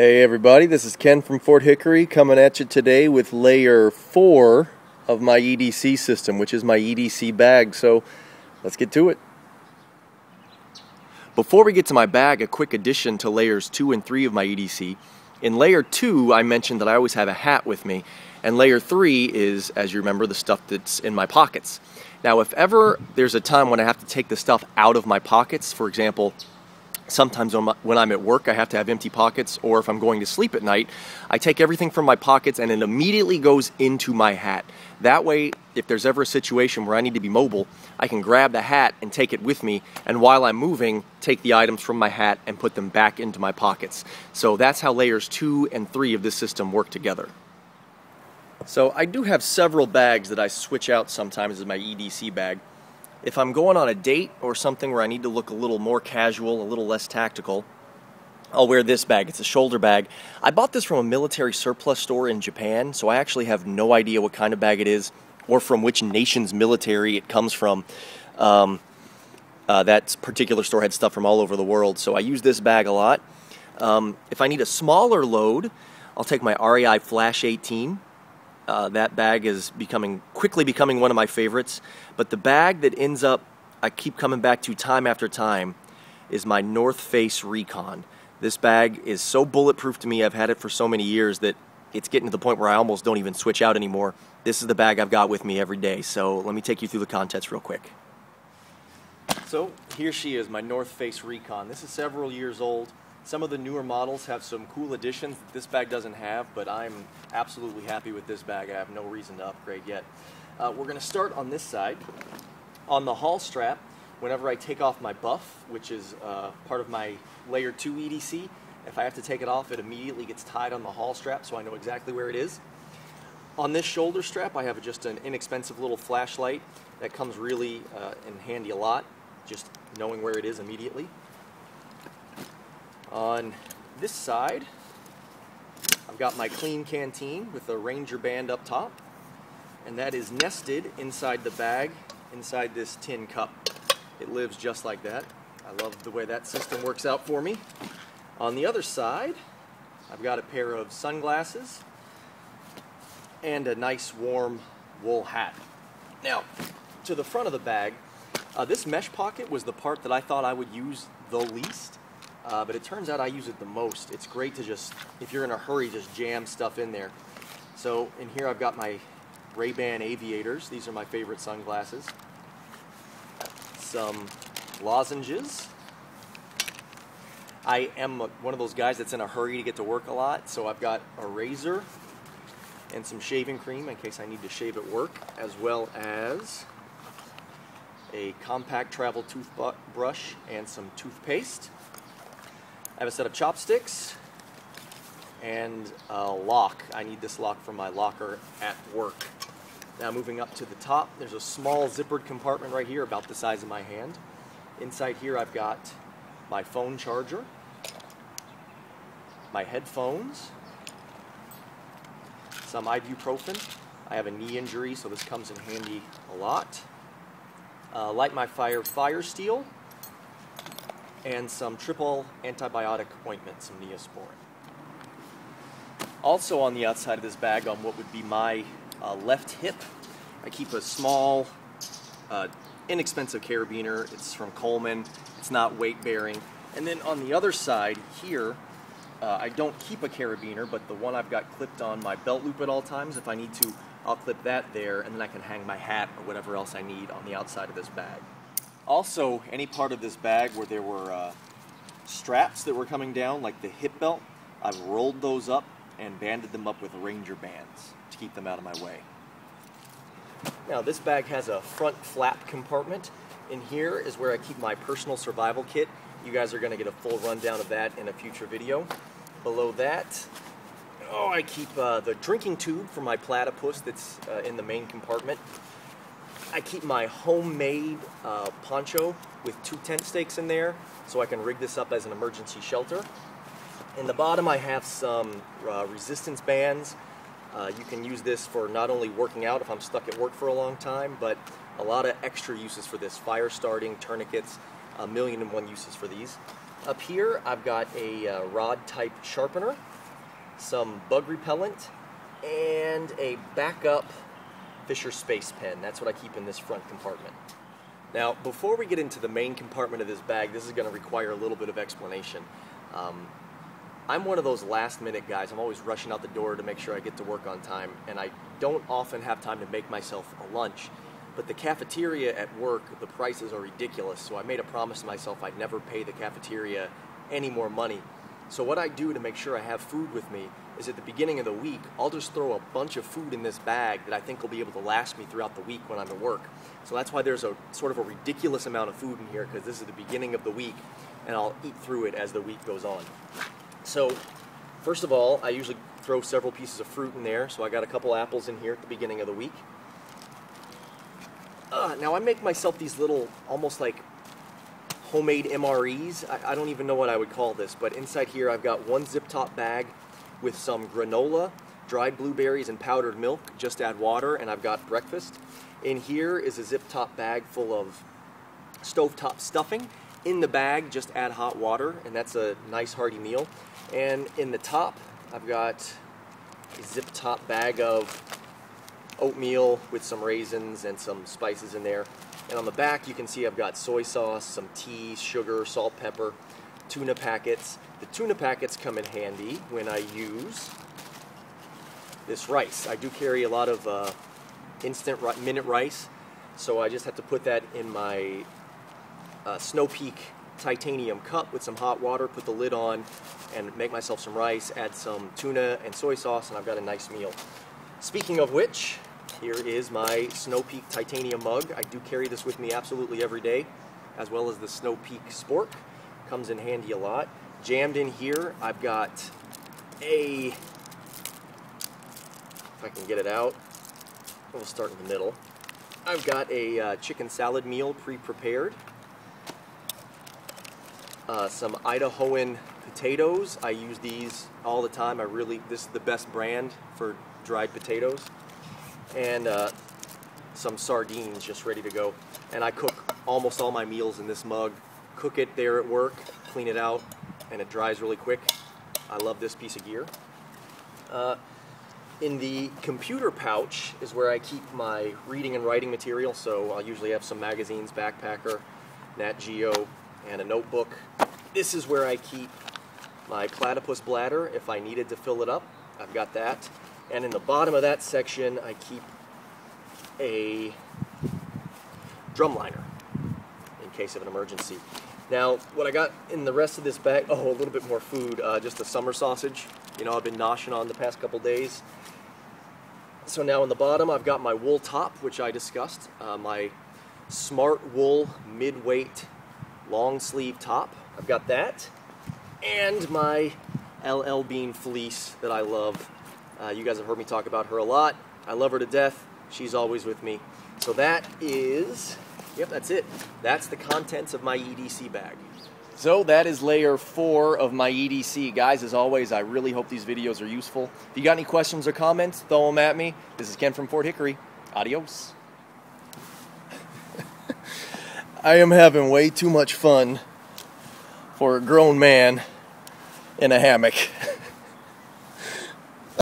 Hey everybody, this is Ken from Fort Hickory coming at you today with layer 4 of my EDC system, which is my EDC bag. So let's get to it. Before we get to my bag, a quick addition to layers 2 and 3 of my EDC. In layer 2, I mentioned that I always have a hat with me, and layer 3 is, as you remember, the stuff that's in my pockets. Now, if ever there's a time when I have to take the stuff out of my pockets, for example, sometimes when I'm at work I have to have empty pockets, or if I'm going to sleep at night, I take everything from my pockets and it immediately goes into my hat. That way, if there's ever a situation where I need to be mobile, I can grab the hat and take it with me, and while I'm moving, take the items from my hat and put them back into my pockets. So that's how layers 2 and 3 of this system work together. So I do have several bags that I switch out sometimes as my EDC bag. If I'm going on a date or something where I need to look a little more casual, a little less tactical, I'll wear this bag. It's a shoulder bag. I bought this from a military surplus store in Japan, so I actually have no idea what kind of bag it is or from which nation's military it comes from. That particular store had stuff from all over the world, so I use this bag a lot. If I need a smaller load, I'll take my REI Flash 18. That bag is quickly becoming one of my favorites, but the bag that ends up I keep coming back to time after time is my North Face Recon. This bag is so bulletproof to me. I've had it for so many years that it's getting to the point where I almost don't even switch out anymore. This is the bag I've got with me every day, so let me take you through the contents real quick. So here she is, my North Face Recon. This is several years old. Some of the newer models have some cool additions that this bag doesn't have, but I'm absolutely happy with this bag. I have no reason to upgrade yet. We're going to start on this side. On the haul strap, whenever I take off my buff, which is part of my layer 2 EDC, if I have to take it off, it immediately gets tied on the haul strap, so I know exactly where it is. On this shoulder strap, I have just an inexpensive little flashlight that comes really in handy a lot, just knowing where it is immediately. On this side, I've got my clean canteen with a Ranger band up top, and that is nested inside the bag, inside this tin cup. It lives just like that. I love the way that system works out for me. On the other side, I've got a pair of sunglasses and a nice warm wool hat. Now, to the front of the bag, this mesh pocket was the part that I thought I would use the least. But it turns out I use it the most. It's great to just, if you're in a hurry, just jam stuff in there. So in here I've got my Ray-Ban Aviators. These are my favorite sunglasses. Some lozenges. I am one of those guys that's in a hurry to get to work a lot, so I've got a razor and some shaving cream in case I need to shave at work, as well as a compact travel toothbrush and some toothpaste. I have a set of chopsticks and a lock. I need this lock for my locker at work. Now moving up to the top, there's a small zippered compartment right here about the size of my hand. Inside here I've got my phone charger, my headphones, some ibuprofen. I have a knee injury, so this comes in handy a lot. Light my fire steel, and some triple antibiotic ointment, some Neosporin. Also on the outside of this bag, on what would be my left hip, I keep a small, inexpensive carabiner. It's from Coleman. It's not weight-bearing. And then on the other side here, I don't keep a carabiner, but the one I've got clipped on my belt loop at all times, if I need to, I'll clip that there, and then I can hang my hat or whatever else I need on the outside of this bag. Also, any part of this bag where there were straps that were coming down, like the hip belt, I've rolled those up and banded them up with Ranger bands to keep them out of my way. Now, this bag has a front flap compartment. In here is where I keep my personal survival kit. You guys are going to get a full rundown of that in a future video. Below that, I keep the drinking tube for my platypus that's in the main compartment. I keep my homemade poncho with 2 tent stakes in there, so I can rig this up as an emergency shelter. In the bottom I have some resistance bands. You can use this for not only working out if I'm stuck at work for a long time, but a lot of extra uses for this. Fire starting, tourniquets, 1,000,001 uses for these. Up here I've got a rod type sharpener. some bug repellent, and a backup Fisher Space Pen. That's what I keep in this front compartment. Now, before we get into the main compartment of this bag, this is going to require a little bit of explanation. I'm one of those last-minute guys. I'm always rushing out the door to make sure I get to work on time, and I don't often have time to make myself a lunch. But the cafeteria at work, the prices are ridiculous, so I made a promise to myself I'd never pay the cafeteria any more money. So what I do to make sure I have food with me is at the beginning of the week, I'll just throw a bunch of food in this bag that I think will be able to last me throughout the week when I'm at work. So that's why there's a sort of a ridiculous amount of food in here, because this is the beginning of the week, and I'll eat through it as the week goes on. So, first of all, I usually throw several pieces of fruit in there, so I got a couple apples in here at the beginning of the week. Now I make myself these little, almost like homemade MREs. I don't even know what I would call this, but inside here I've got one zip top bag with some granola, dried blueberries, and powdered milk. Just add water, and I've got breakfast. In here is a zip top bag full of stovetop stuffing. In the bag, just add hot water, and that's a nice hearty meal. And in the top, I've got a zip top bag of oatmeal with some raisins and some spices in there. And on the back, you can see I've got soy sauce, some tea, sugar, salt, pepper, tuna packets. The tuna packets come in handy when I use this rice. I do carry a lot of instant minute rice, so I just have to put that in my Snow Peak titanium cup with some hot water, put the lid on, and make myself some rice, add some tuna and soy sauce, and I've got a nice meal. Speaking of which, here is my Snow Peak titanium mug. I do carry this with me absolutely every day, as well as the Snow Peak spork. Comes in handy a lot. Jammed in here, I've got a, if I can get it out, we'll start in the middle. I've got a chicken salad meal pre-prepared. Some Idahoan potatoes. I use these all the time. This is the best brand for dried potatoes. And some sardines just ready to go. And I cook almost all my meals in this mug. Cook it there at work, clean it out, and it dries really quick. I love this piece of gear. In the computer pouch is where I keep my reading and writing material, so I'll usually have some magazines, backpacker, Nat Geo, and a notebook. This is where I keep my platypus bladder if I needed to fill it up. I've got that. And in the bottom of that section, I keep a drumliner in case of an emergency. Now, what I got in the rest of this bag, a little bit more food, just a summer sausage. You know, I've been noshing on the past couple days. So now in the bottom, I've got my wool top, which I discussed, my Smart Wool mid-weight long sleeve top. I've got that, and my LL Bean fleece that I love. You guys have heard me talk about her a lot. I love her to death. She's always with me. So that is, yep, that's it. That's the contents of my EDC bag. So that is layer 4 of my EDC. Guys, as always, I really hope these videos are useful. If you got any questions or comments, throw them at me. This is Ken from Fort Hickory. Adios. I am having way too much fun for a grown man in a hammock.